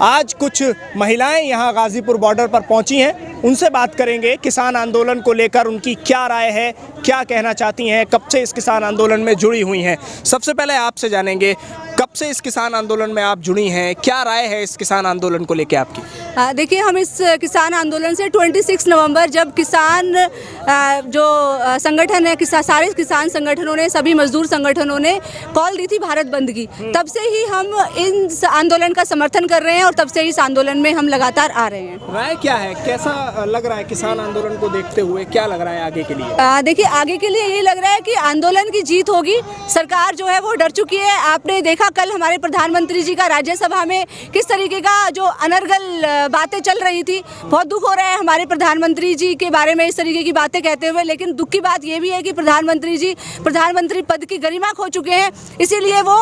आज कुछ महिलाएं यहाँ गाजीपुर बॉर्डर पर पहुंची हैं, उनसे बात करेंगे किसान आंदोलन को लेकर उनकी क्या राय है, क्या कहना चाहती हैं, कब से इस किसान आंदोलन में जुड़ी हुई हैं। सबसे पहले आपसे जानेंगे, कब से इस किसान आंदोलन में आप जुड़ी हैं, क्या राय है इस किसान आंदोलन को लेकर आपकी? देखिए, हम इस किसान आंदोलन से 26 नवंबर जब किसान जो संगठन है, सारे किसान संगठनों ने, सभी मजदूर संगठनों ने कॉल दी थी भारत बंद की, तब से ही हम इन आंदोलन का समर्थन कर रहे हैं और तब से इस आंदोलन में हम लगातार आ रहे हैं। राय क्या है, कैसा लग रहा है किसान आंदोलन को देखते हुए, क्या लग रहा है आगे के लिए? देखिए, आगे के लिए ये लग रहा है कि आंदोलन की जीत होगी। सरकार जो है वो डर चुकी है। आपने देखा कल हमारे प्रधानमंत्री जी का राज्यसभा में किस तरीके का जो अनर्गल बातें चल रही थी। बहुत दुख हो रहा है हमारे प्रधानमंत्री जी के बारे में इस तरीके की बातें कहते हुए, लेकिन दुख की बात यह भी है कि प्रधानमंत्री जी प्रधानमंत्री पद की गरिमा खो चुके हैं। इसीलिए वो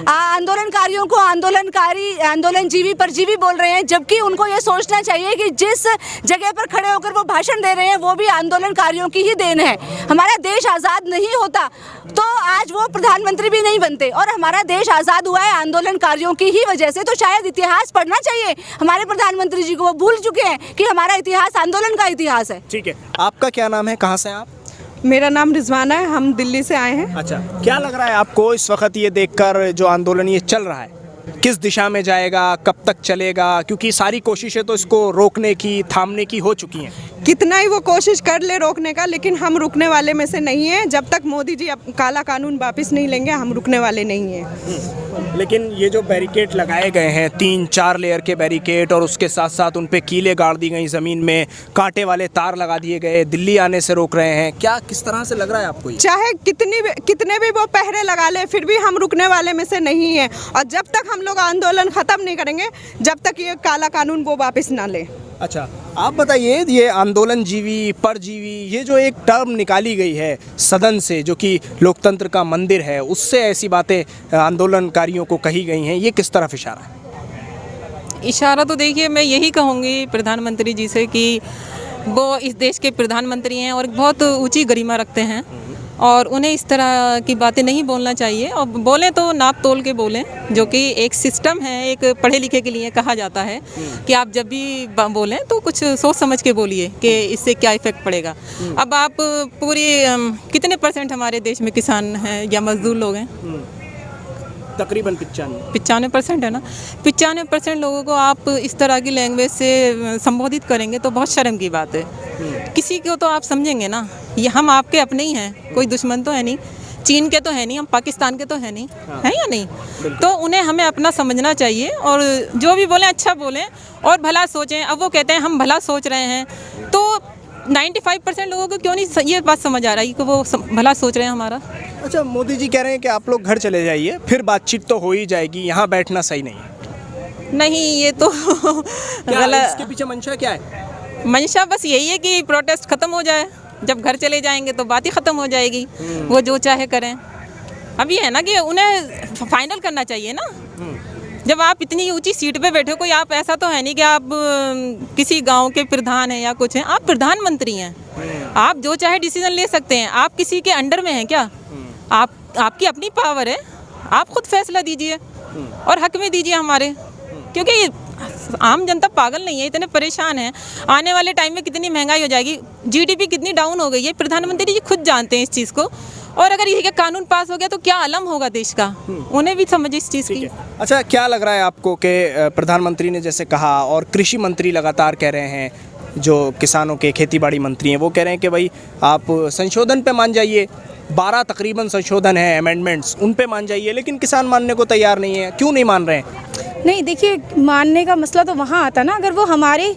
आंदोलनकारियों को आंदोलनजीवी परजीवी बोल रहे हैं, जबकि उनको ये सोचना चाहिए कि जिस जगह पर खड़े होकर वो भाषण दे रहे हैं वो भी आंदोलनकारियों की ही देन है। हमारा देश आज़ाद नहीं होता तो आज वो प्रधानमंत्री भी नहीं बनते, और हमारा देश आज़ाद हुआ है आंदोलनकारियों की ही वजह से। तो शायद इतिहास पढ़ना चाहिए हमारे प्रधानमंत्री जी को, वो भूल चुके हैं कि हमारा इतिहास आंदोलन का इतिहास है। ठीक है, आपका क्या नाम है, कहाँ से आप? मेरा नाम रिजवाना है, हम दिल्ली से आए हैं। अच्छा, क्या लग रहा है आपको इस वक्त ये देखकर जो आंदोलन ये चल रहा है, किस दिशा में जाएगा, कब तक चलेगा? क्योंकि सारी कोशिशें तो इसको रोकने की, थामने की हो चुकी हैं। कितना ही वो कोशिश कर ले रोकने का, लेकिन हम रुकने वाले में से नहीं हैं। जब तक मोदी जी काला कानून वापस नहीं लेंगे हम रुकने वाले नहीं हैं। लेकिन ये जो बैरिकेड लगाए गए हैं, 3-4 लेयर के बैरिकेड, और उसके साथ साथ उन पे कीलें गाड़ दी गई, ज़मीन में कांटे वाले तार लगा दिए गए, दिल्ली आने से रोक रहे हैं, क्या किस तरह से लग रहा है आपको ये? चाहे कितने भी वो पहरे लगा ले, फिर भी हम रुकने वाले में से नहीं हैं। और जब तक हम लोग आंदोलन ख़त्म नहीं करेंगे, जब तक ये काला कानून वो वापस ना ले। अच्छा, आप बताइए, ये आंदोलन जीवी परजीवी, ये जो एक टर्म निकाली गई है सदन से, जो कि लोकतंत्र का मंदिर है, उससे ऐसी बातें आंदोलनकारियों को कही गई हैं, ये किस तरफ इशारा है? इशारा तो देखिए, मैं यही कहूँगी प्रधानमंत्री जी से कि वो इस देश के प्रधानमंत्री हैं और बहुत ऊंची गरिमा रखते हैं, और उन्हें इस तरह की बातें नहीं बोलना चाहिए, और बोलें तो नाप तोल के बोलें, जो कि एक सिस्टम है, एक पढ़े लिखे के लिए कहा जाता है कि आप जब भी बोलें तो कुछ सोच समझ के बोलिए कि इससे क्या इफ़ेक्ट पड़ेगा। अब आप पूरी कितने % हमारे देश में किसान हैं या मजदूर लोग हैं? तकरीबन 95% है ना। 95% लोगों को आप इस तरह की लैंग्वेज से संबोधित करेंगे तो बहुत शर्म की बात है। किसी को तो आप समझेंगे ना, ये हम आपके अपने ही हैं, कोई दुश्मन तो है नहीं, चीन के तो है नहीं, हम पाकिस्तान के तो है नहीं, है या नहीं? तो उन्हें हमें अपना समझना चाहिए, और जो भी बोलें अच्छा बोलें और भला सोचें। अब वो कहते हैं हम भला सोच रहे हैं, तो 95% लोगों को क्यों नहीं ये बात समझ आ रही कि वो भला सोच रहे हैं हमारा? अच्छा, मोदी जी कह रहे हैं कि आप लोग घर चले जाइए, फिर बातचीत तो हो ही जाएगी, यहाँ बैठना सही नहीं है। नहीं, ये तो गलत। इसके पीछे मंशा क्या है? मंशा बस यही है कि प्रोटेस्ट ख़त्म हो जाए, जब घर चले जाएंगे तो बात ही ख़त्म हो जाएगी, वो जो चाहे करें। अब ये है ना कि उन्हें फाइनल करना चाहिए ना। जब आप इतनी ऊंची सीट पे बैठे हो, कोई आप ऐसा तो है नहीं कि आप किसी गांव के प्रधान हैं या कुछ हैं, आप प्रधानमंत्री हैं, आप जो चाहे डिसीजन ले सकते हैं। आप किसी के अंडर में हैं क्या? आपकी अपनी पावर है, आप खुद फैसला दीजिए और हक में दीजिए हमारे, क्योंकि आम जनता पागल नहीं है, इतने परेशान हैं। आने वाले टाइम में कितनी महंगाई हो जाएगी, GDP कितनी डाउन हो गई है, प्रधानमंत्री जी खुद जानते हैं इस चीज़ को। और अगर ये कानून पास हो गया तो क्या आलम होगा देश का, उन्हें भी समझ इस चीज़ की। अच्छा, क्या लग रहा है आपको कि प्रधानमंत्री ने जैसे कहा, और कृषि मंत्री लगातार कह रहे हैं, जो किसानों के खेतीबाड़ी मंत्री हैं, वो कह रहे हैं कि भाई आप संशोधन पे मान जाइए, 12 तकरीबन संशोधन है, अमेंडमेंट्स, उन पे मान जाइए, लेकिन किसान मानने को तैयार नहीं है। क्यों नहीं मान रहे हैं? नहीं, देखिए, मानने का मसला तो वहाँ आता ना, अगर वो हमारे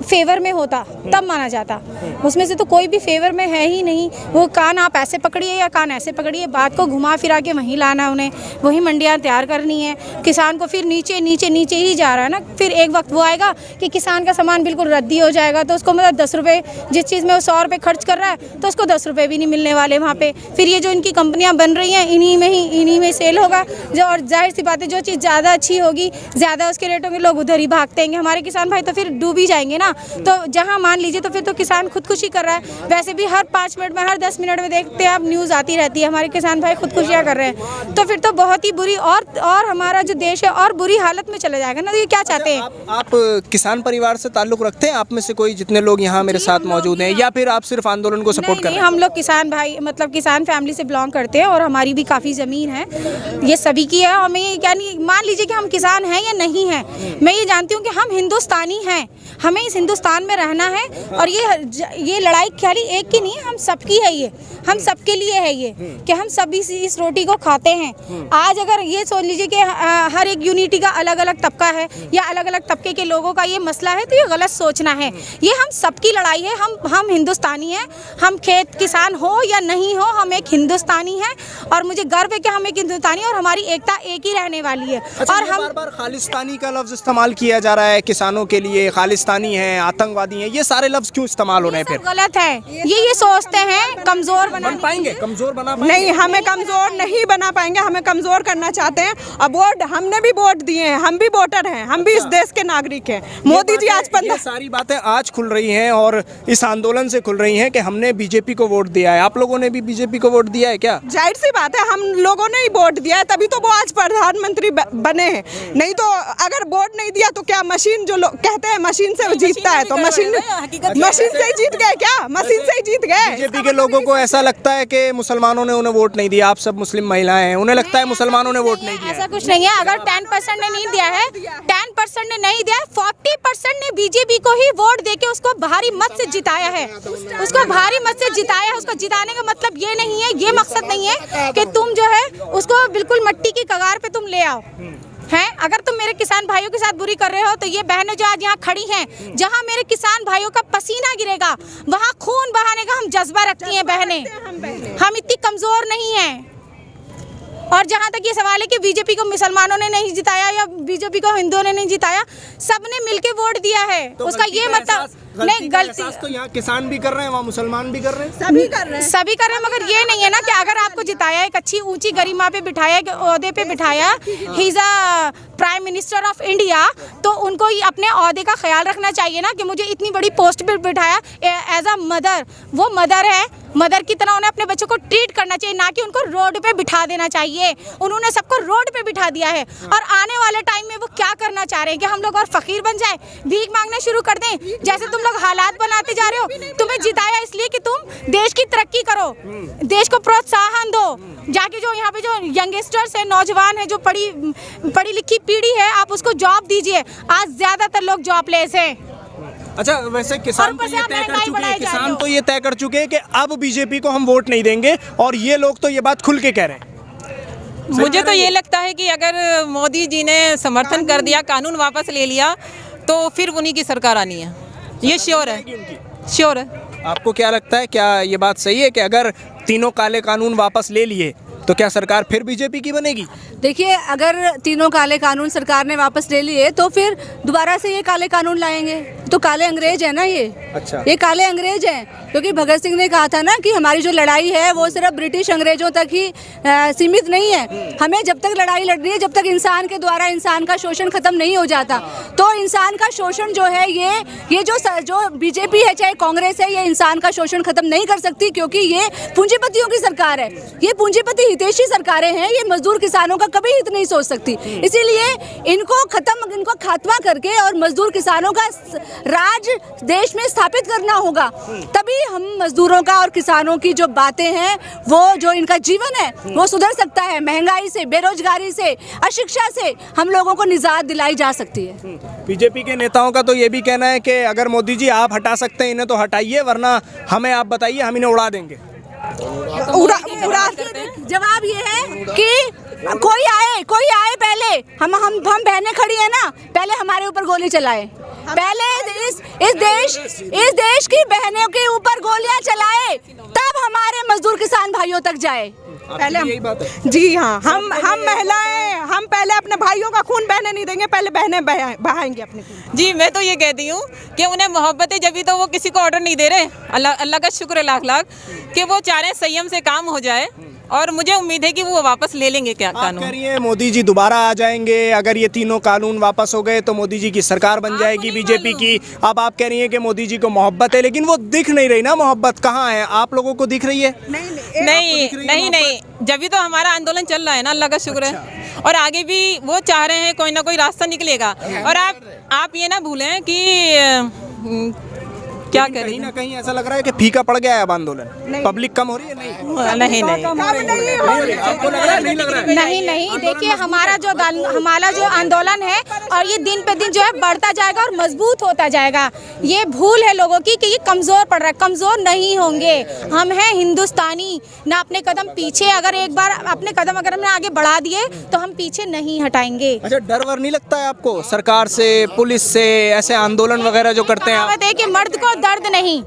फेवर में होता तब माना जाता। उसमें से तो कोई भी फेवर में है ही नहीं। वो कान आप ऐसे पकड़िए या कान ऐसे पकड़िए, बात को घुमा फिरा के वहीं लाना है उन्हें, वही मंडियाँ तैयार करनी है। किसान को फिर नीचे नीचे नीचे ही जा रहा है ना। फिर एक वक्त वो आएगा कि किसान का सामान बिल्कुल रद्दी हो जाएगा, तो उसको मतलब 10 रुपये, जिस चीज़ में वो 100 रुपये खर्च कर रहा है तो उसको 10 रुपये भी नहीं मिलने वाले वहाँ पे। फिर ये जो इनकी कंपनियाँ बन रही हैं, इन्हीं में सेल होगा जो, और जाहिर सी बात है जो चीज़ ज़्यादा अच्छी होगी, ज़्यादा उसके रेटों में लोग उधर ही भागते हैं। हमारे किसान भाई तो फिर डूब ही जाएंगे ना। तो जहाँ मान लीजिए तो फिर तो किसान खुदकुशी कर रहा है। वैसे भी हर 5 मिनट में, हर 10 मिनट में देखते हैं आप न्यूज़ आती रहती है हमारे किसान भाई खुदकुशियाँ कर रहे हैं। तो फिर तो बहुत ही बुरी और हमारा जो देश है और बुरी हालत में चला जाएगा ना। तो ये क्या चाहते हैं? आप किसान परिवार से ताल्लुक रखते हैं? आप में से कोई जितने लोग यहाँ मेरे साथ मौजूद हैं, या फिर आप सिर्फ आंदोलन को सपोर्ट कर रहे हैं? हम लोग किसान भाई मतलब किसान फैमिली से बिलोंग करते हैं और हमारी भी काफ़ी ज़मीन है, ये सभी की है। और मैं ये यानी मान लीजिए कि हम किसान हैं या नहीं हैं, मैं ये जानती हूँ कि हम हिंदुस्तानी हैं, हमें इस हिंदुस्तान में रहना है। और ये लड़ाई खाली एक की नहीं है, हम सबकी है, ये हम सबके लिए है ये कि हम सभी इस रोटी को खाते हैं। आज अगर ये सोच लीजिए कि हर एक यूनिटी का अलग अलग तबका है या अलग अलग तबके के लोगों का ये मसला है, तो ये गलत सोचना है। ये हम सबकी लड़ाई है। हम हिंदुस्तानी हैं, हम खेत किसान हो या नहीं हो, हम एक हिंदुस्तानी हैं और मुझे गर्व है कि हम एक हिंदुस्तानी और हमारी एकता एक ही रहने वाली है। अच्छा, और हम बार खालिस्तानी का लफ्ज इस्तेमाल किया जा रहा है किसानों के लिए, खालिस्तानी है, आतंकवादी है, ये सारे लफ्ज क्यों इस्तेमाल हो रहे हैं? फिर गलत है। ये सोचते हैं कमजोर बन पाएंगे, कमजोर बना पाएंगे? नहीं, हमें कमजोर नहीं बना पाएंगे, हमें कमजोर करना चाहते हैं। अब वोट हमने भी वोट दिए हैं, हम भी वोटर हैं, हम भी इस देश के नागरिक हैं। मोदी जी आज 15 सारी बातें आज खुल रही हैं और इस आंदोलन से खुल रही हैं कि हमने बीजेपी को वोट दिया है। आप लोगों ने भी बीजेपी को वोट दिया है क्या? जाहिर सी बात है, हम लोगों ने ही वोट दिया है, तभी तो वो आज प्रधानमंत्री बने हैं। नहीं तो अगर वोट नहीं दिया तो क्या मशीन जो लोग कहते हैं मशीन से जीतता है, तो मशीन से ही जीत गए क्या? मशीन से ही जीत गए। बीजेपी के लोगों को ऐसा लगता है कि मुसलमानों ने उन्हें वोट नहीं दिया। आप सब मुस्लिम महिलाएं हैं, उन्हें लगता है मुसलमानों ने वोट नहीं दिया। ऐसा कुछ नहीं है। अगर 10% ने नहीं दिया है, 10% ने नहीं दिया है, 40% ने बीजेपी को ही वोट देके उसको भारी मत से जिताया है। उसको भारी मत से जिताया है। उसको जिताने का मतलब ये नहीं है, ये मकसद नहीं है कि तुम जो है उसको बिल्कुल मट्टी की कगार पे तुम ले आओ हैं। अगर तुम मेरे किसान भाइयों के साथ बुरी कर रहे हो तो ये बहनें जो आज यहाँ खड़ी हैं, जहाँ मेरे किसान भाइयों का पसीना गिरेगा वहाँ खून बहाने का हम जज्बा रखती हैं बहनें। हम इतनी कमजोर नहीं हैं। और जहाँ तक ये सवाल है कि बीजेपी को मुसलमानों ने नहीं जिताया या बीजेपी को हिंदुओं ने नहीं जिताया, सबने मिलके वोट दिया है। तो उसका ये मतलब नहीं, गलती तो यहाँ किसान भी कर रहे हैं, वहाँ मुसलमान भी कर रहे हैं, सभी कर रहे हैं, सभी कर रहे हैं। मगर ये नहीं है ना कि अगर आपको जिताया, एक अच्छी ऊंची गरिमा पे बिठाया, ओहदे पे बिठाया, he is a prime minister of India, तो उनको अपने ओहदे का ख्याल रखना चाहिए ना कि मुझे इतनी बड़ी पोस्ट पे बिठाया एज अ मदर। वो मदर है, मदर की तरह उन्हें अपने बच्चों को ट्रीट करना चाहिए, ना कि उनको रोड पे बिठा देना चाहिए। उन्होंने सबको रोड पे बिठा दिया है। और आने वाले टाइम में वो क्या करना चाह रहे हैं कि हम लोग और फकीर बन जाए, भीख मांगना शुरू कर दें? जैसे तुम लोग हालात बनाते जा रहे हो। तुम्हें जिताया इसलिए कि तुम देश की तरक्की करो, देश को प्रोत्साहन दो। जाके जो यहाँ पे जो यंगस्टर्स है, नौजवान है, जो पढ़ी लिखी पीढ़ी है, आप उसको जॉब दीजिए। आज ज्यादातर लोग जॉबलेस हैं। अच्छा, वैसे किसान तो ये तय कर चुके हैं, किसान तो ये तय कर चुके हैं कि अब बीजेपी को हम वोट नहीं देंगे, और ये लोग तो ये बात खुल के कह रहे हैं। मुझे तो ये लगता है कि अगर मोदी जी ने समर्थन कर दिया, कानून वापस ले लिया, तो फिर उन्हीं की सरकार आनी है। ये श्योर है, श्योर है। आपको क्या लगता है, क्या ये बात सही है कि अगर तीनों काले कानून वापस ले लिए तो क्या सरकार फिर बीजेपी की बनेगी? देखिए, अगर तीनों काले कानून सरकार ने वापस ले लिए तो फिर दोबारा से ये काले कानून लाएंगे। तो काले अंग्रेज है ना ये। अच्छा। ये काले अंग्रेज हैं, क्योंकि भगत सिंह ने कहा था ना कि हमारी जो लड़ाई है वो सिर्फ ब्रिटिश अंग्रेजों तक ही सीमित नहीं है। हमें जब तक लड़ाई लड़नी है, जब तक इंसान के द्वारा इंसान का शोषण खत्म नहीं हो जाता। तो इंसान का शोषण जो है, ये जो बीजेपी है चाहे कांग्रेस है, ये इंसान का शोषण खत्म नहीं कर सकती, क्योंकि ये पूंजीपतियों की सरकार है। ये पूंजीपति हितैषी सरकारें हैं, ये मजदूर किसानों का कभी हित नहीं सोच सकती। इसीलिए इनको खात्मा करके और मजदूर किसानों का राज देश में स्थापित करना होगा। तभी हम मजदूरों का और किसानों की जो बातें हैं, वो जो इनका जीवन है वो सुधर सकता है। महंगाई से, बेरोजगारी से, अशिक्षा से हम लोगों को निजात दिलाई जा सकती है। बीजेपी के नेताओं का तो ये भी कहना है कि अगर मोदी जी आप हटा सकते हैं इन्हें तो हटाइए, वरना हमें आप बताइए, हम इन्हें उड़ा देंगे। जवाब ये है कि कोई आए पहले, हम बहनें खड़ी है ना, पहले हमारे ऊपर गोली चलाए, पहले इस देश की बहनों के ऊपर गोलियां चलाए, तब हमारे मजदूर किसान भाइयों तक जाए। पहले यही बात है। जी हाँ, हम महिलाएं, हम पहले अपने भाइयों का खून बहने नहीं देंगे, पहले बहनें बहाएंगे अपने खून। जी, मैं तो ये कहती हूँ कि उन्हें मोहब्बत है, जब तो वो किसी को ऑर्डर नहीं दे रहे। अल्लाह का शुक्र लाख लाख कि वो चाह रहे हैं संयम से काम हो जाए। और मुझे उम्मीद है कि वो वापस ले लेंगे क्या आप कह कानून। रही हैं मोदी जी दोबारा आ जाएंगे, अगर ये तीनों कानून वापस हो गए तो मोदी जी की सरकार बन जाएगी बीजेपी की। अब आप कह रही हैं कि मोदी जी को मोहब्बत है, लेकिन वो दिख नहीं रही ना, मोहब्बत कहाँ है? आप लोगों को दिख रही है? नहीं, जब भी तो हमारा आंदोलन चल रहा है ना, अल्लाह का शुक्र है। और आगे भी वो चाह रहे हैं कोई ना कोई रास्ता निकलेगा। और आप ये ना भूलें कि क्या लेकिन कहीं करें। ना कहीं ऐसा लग रहा है कि फीका पड़ गया है अब आंदोलन, पब्लिक कम हो रही है। नहीं नहीं आपको लग रहा है? नहीं लग रहा है? नहीं देखिए, हमारा जो आंदोलन है और ये दिन पे दिन जो है बढ़ता जाएगा और मजबूत होता जाएगा। ये भूल है लोगों की कि ये कमजोर पड़ रहा है। कमजोर नहीं होंगे, हम हैं हिंदुस्तानी ना। अपने कदम पीछे, अगर एक बार अपने कदम अगर हमने आगे बढ़ा दिए तो हम पीछे नहीं हटाएंगे। अच्छा, डर वर नहीं लगता है आपको सरकार से, पुलिस से, ऐसे आंदोलन वगैरह जो करते हैं आप? कहावत है कि मर्द को दर्द नहीं,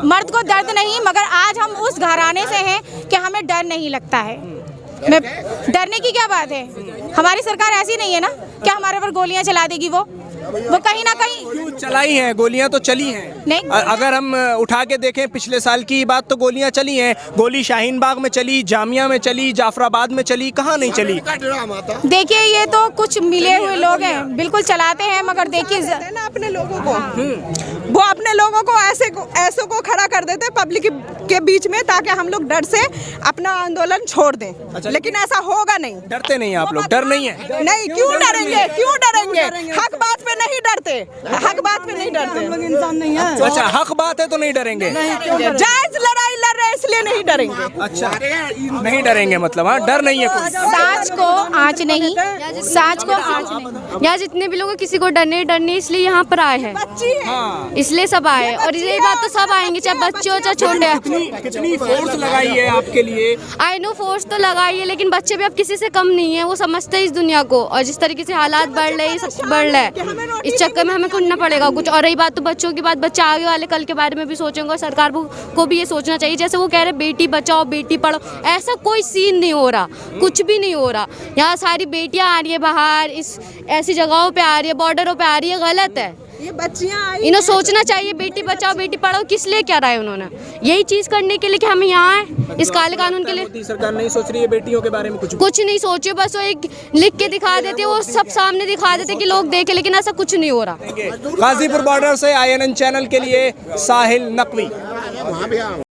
मर्द को दर्द नहीं, मगर आज हम उस घराने से हैं कि हमें डर नहीं लगता है। मैं डरने की क्या बात है? हमारी सरकार ऐसी नहीं है ना क्या हमारे पर गोलियां चला देगी। वो कहीं ना कहीं क्यों चलाई हैं? गोलियां तो चली हैं। नहीं। अगर हम उठा के देखें पिछले साल की बात, तो गोलियां चली हैं। गोली शाहीन बाग में चली, जामिया में चली, जाफराबाद में चली, कहाँ नहीं चली? देखिए, ये तो कुछ मिले हुए लोग हैं, बिल्कुल चलाते हैं, मगर देखिए ना अपने लोगों को, वो अपने लोगों को ऐसे को खड़ा कर देते पब्लिक के बीच में, ताकि हम लोग डर से अपना आंदोलन छोड़ दें। लेकिन ऐसा होगा नहीं। डरते नहीं आप लोग? डर नहीं है? नहीं, क्यों डरेंगे? क्यों डरेंगे? हक बात पे नहीं डरते, हक बात पे नहीं डरते। इंसान नहीं है। अच्छा, हक बात है तो नहीं डरेंगे? जायज लड़ाई लड़ रहे इसलिए नहीं डरेंगे। अच्छा, नहीं डरेंगे मतलब? हाँ, डर नहीं है कोई? साँच को आँच नहीं, साँच को आँच नहीं। यहाँ जितने भी लोग हैं, किसी को डरने इसलिए यहाँ पर आए हैं, इसलिए सब आए। और ये बात तो सब आएंगे, चाहे बच्चे हो चाहे छोटे। कितनी फोर्स लगाई है आपके लिए? आई नो फोर्स तो लगाई है, लेकिन बच्चे भी अब किसी से कम नहीं है। वो समझते हैं इस दुनिया को, और जिस तरीके से हालात बढ़ रहे हैं, सब बढ़ रहा है, इस चक्कर में हमें करना पड़ेगा कुछ। और रही बात तो बच्चों की बात, बच्चे आगे वाले कल के बारे में भी सोचेंगे, और सरकार को भी ये सोचना चाहिए। जैसे वो कह रहे बेटी बचाओ बेटी पढ़ाओ, ऐसा कोई सीन नहीं हो रहा, कुछ भी नहीं हो रहा। यहाँ सारी बेटियाँ आ रही है बाहर, इस ऐसी जगहों पे आ रही है, बॉर्डरों पे आ रही है, गलत है। ये बच्चियां इन्हें सोचना चाहिए, बेटी बचाओ बेटी पढ़ाओ किस लिए क्या रहा है उन्होंने? यही चीज़ करने के लिए कि हम यहाँ हैं, इस काले कानून के लिए। मोदी सरकार नहीं सोच रही है बेटियों के बारे में कुछ नहीं सोचे, बस वो एक लिख के दिखा देते, वो सब सामने दिखा देते कि लोग देखें, लेकिन ऐसा कुछ नहीं हो रहा। गाजीपुर बॉर्डर से INN चैनल के लिए साहिल नकवी।